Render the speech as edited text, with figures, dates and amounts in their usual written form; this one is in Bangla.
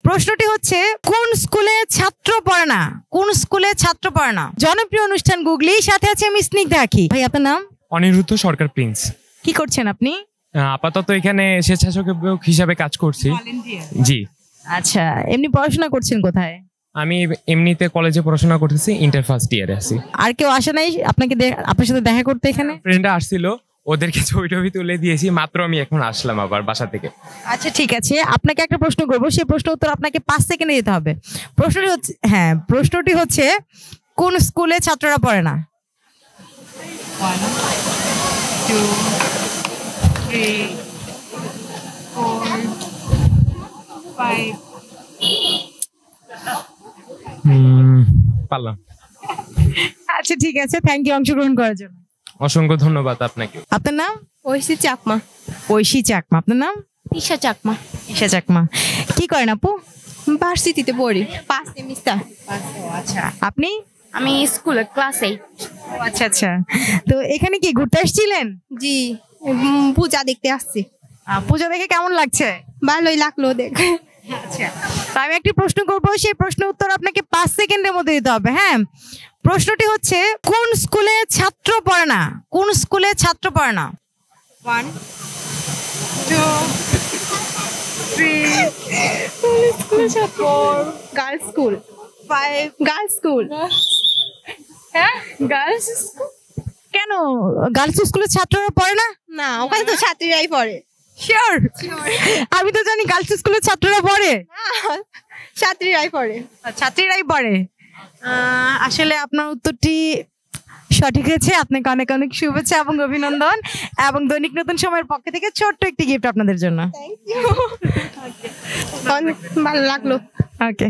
প্রশ্নটি হচ্ছে কোন স্কুলে ছাত্র পড়ে না? কোন স্কুলে ছাত্র পড়ে না? জনপ্রিয় অনুষ্ঠান গুগলি, সাথে আছে আমি স্নিগ্ধা আঁখি। ভাই আপনার নাম? অনিরুদ্ধ সরকার প্রিন্স। কি করছেন আপনি? আপাতত এখানে স্বেচ্ছাসেবক হিসাবে কাজ করছি। জি। আচ্ছা, এমনি পড়াশোনা করছেন কোথায়? আমি এমনিতে কলেজে পড়াশোনা করতেছি, ইন্টার ফার্স্ট ইয়ারে আছি। আর কেউ আসে নাই আপনাকে আপনার সাথে দেখা করতে এখানে? ফ্রেন্ডরা আসছিল, ওদেরকে ছবি টবি তুলে দিয়েছি, মাত্র আমি এখন আসলাম আবার বাসা থেকে। আচ্ছা ঠিক আছে, আপনাকে একটা প্রশ্ন করবো, সেই প্রশ্ন উত্তর আপনাকে 5 সেকেন্ডে দিতে হবে। প্রশ্নটি হচ্ছে, হ্যাঁ প্রশ্নটি হচ্ছে কোন স্কুলে ছাত্ররা পড়ে না? 1 2 3 4 5 পারলাম। আচ্ছা ঠিক আছে, থ্যাংক ইউ অংশগ্রহণ করার জন্য। অসংখ্য ধন্যবাদ আপনাকে। আপনার নাম? ঐশী চাকমা। ঐশী চাকমা। আপনার নাম? ঈশা চাকমা। ঈশা চাকমা। কি করেন আপু? ভার্সিটিতে পড়ি, 5 সেমিস্টার। আচ্ছা, আপনি? আমি স্কুলে ক্লাস 8। আচ্ছা আচ্ছা, তো এখানে কি ঘুরতে আসছিলেন? জি, পূজা দেখতে আসছি। পূজা দেখে কেমন লাগছে? ভালোই লাগলো দেখে। আচ্ছা, তো আমি একটি প্রশ্ন করবো, সেই প্রশ্ন উত্তর আপনাকে 5 সেকেন্ডের মধ্যে দিতে হবে। হ্যাঁ, প্রশ্নটি হচ্ছে কোন স্কুলে ছাত্র পড়ে না? কোন স্কুলে ছাত্র পড়ে না? 1 2 3 4 গার্লস স্কুল, 5 গার্লস স্কুল। হ্যাঁ, গার্লস স্কুল। কেন গার্লস স্কুলে ছাত্ররা পড়ে না? না, ওখানে তো ছাত্রীরাই পড়ে। শিওর? আমি তো জানি গার্লস স্কুলে ছাত্ররা পড়ে। ছাত্রীরাই পড়ে। ছাত্রীরাই পড়ে। আসলে আপনার উত্তরটি সঠিক হয়েছে, আপনাকে অনেক অনেক শুভেচ্ছা এবং অভিনন্দন, এবং দৈনিক নতুন সময়ের পক্ষ থেকে ছোট্ট একটি গিফট আপনাদের জন্য। থ্যাংক ইউ, অনেক ভালো লাগলো। ওকে।